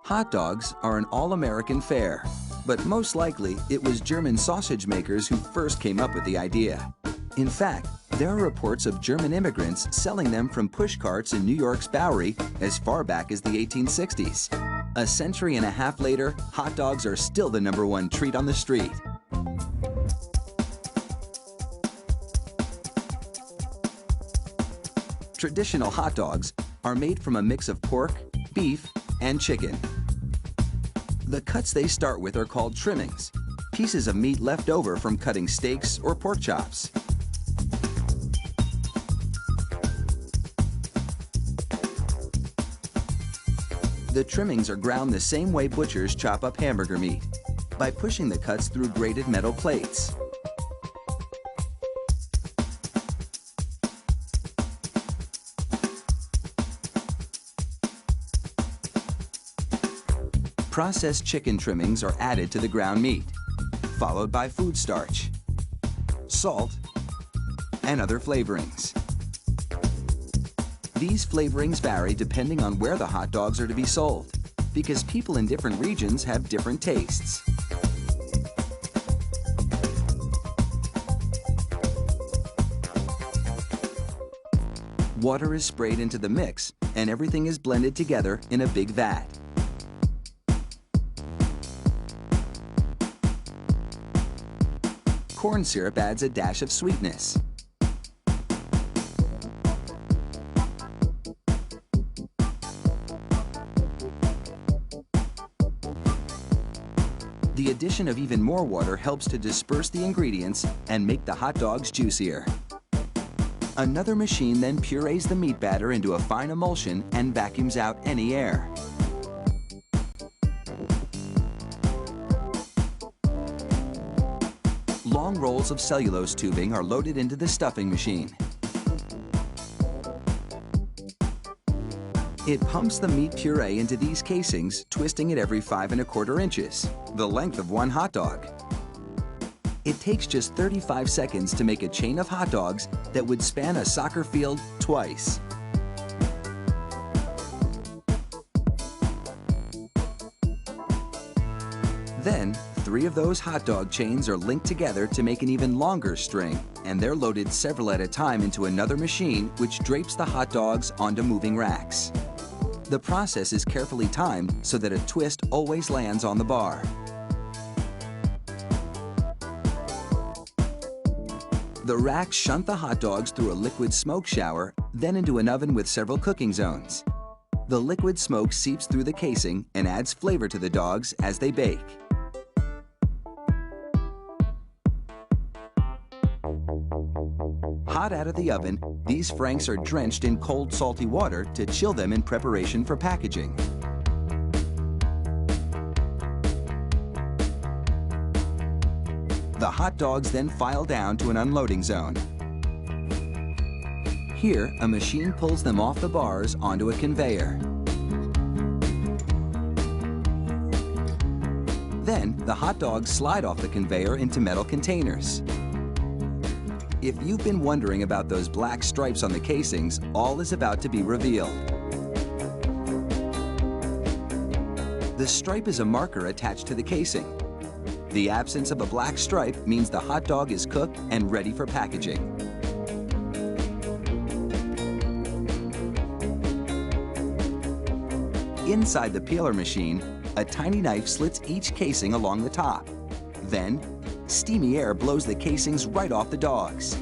Hot dogs are an all-American fare, but most likely it was German sausage makers who first came up with the idea. In fact, there are reports of German immigrants selling them from push carts in New York's Bowery as far back as the 1860s. A century and a half later, hot dogs are still the #1 treat on the street. Traditional hot dogs are made from a mix of pork, beef, and chicken. The cuts they start with are called trimmings, pieces of meat left over from cutting steaks or pork chops. The trimmings are ground the same way butchers chop up hamburger meat, by pushing the cuts through grated metal plates. Processed chicken trimmings are added to the ground meat, followed by food starch, salt, and other flavorings. These flavorings vary depending on where the hot dogs are to be sold, because people in different regions have different tastes. Water is sprayed into the mix, and everything is blended together in a big vat. Corn syrup adds a dash of sweetness. The addition of even more water helps to disperse the ingredients and make the hot dogs juicier. Another machine then purees the meat batter into a fine emulsion and vacuums out any air. Long rolls of cellulose tubing are loaded into the stuffing machine. It pumps the meat puree into these casings, twisting it every 5 1/4 inches, the length of one hot dog. It takes just 35 seconds to make a chain of hot dogs that would span a soccer field twice. Then, 3 of those hot dog chains are linked together to make an even longer string, and they're loaded several at a time into another machine which drapes the hot dogs onto moving racks. The process is carefully timed so that a twist always lands on the bar. The racks shunt the hot dogs through a liquid smoke shower, then into an oven with several cooking zones. The liquid smoke seeps through the casing and adds flavor to the dogs as they bake. Hot out of the oven, these franks are drenched in cold, salty water to chill them in preparation for packaging. The hot dogs then file down to an unloading zone. Here, a machine pulls them off the bars onto a conveyor. Then, the hot dogs slide off the conveyor into metal containers. If you've been wondering about those black stripes on the casings, all is about to be revealed. The stripe is a marker attached to the casing. The absence of a black stripe means the hot dog is cooked and ready for packaging. Inside the peeler machine, a tiny knife slits each casing along the top. Then, steamy air blows the casings right off the dogs.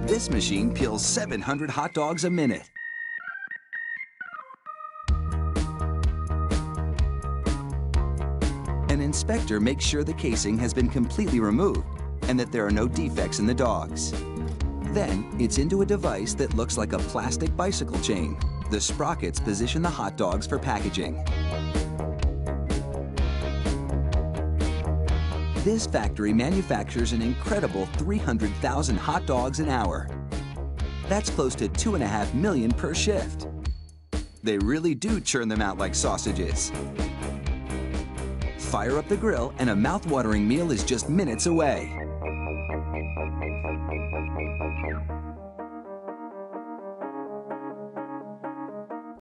This machine peels 700 hot dogs a minute. An inspector makes sure the casing has been completely removed and that there are no defects in the dogs. Then, it's into a device that looks like a plastic bicycle chain. The sprockets position the hot dogs for packaging. This factory manufactures an incredible 300,000 hot dogs an hour. That's close to 2.5 million per shift. They really do churn them out like sausages. Fire up the grill and a mouth-watering meal is just minutes away.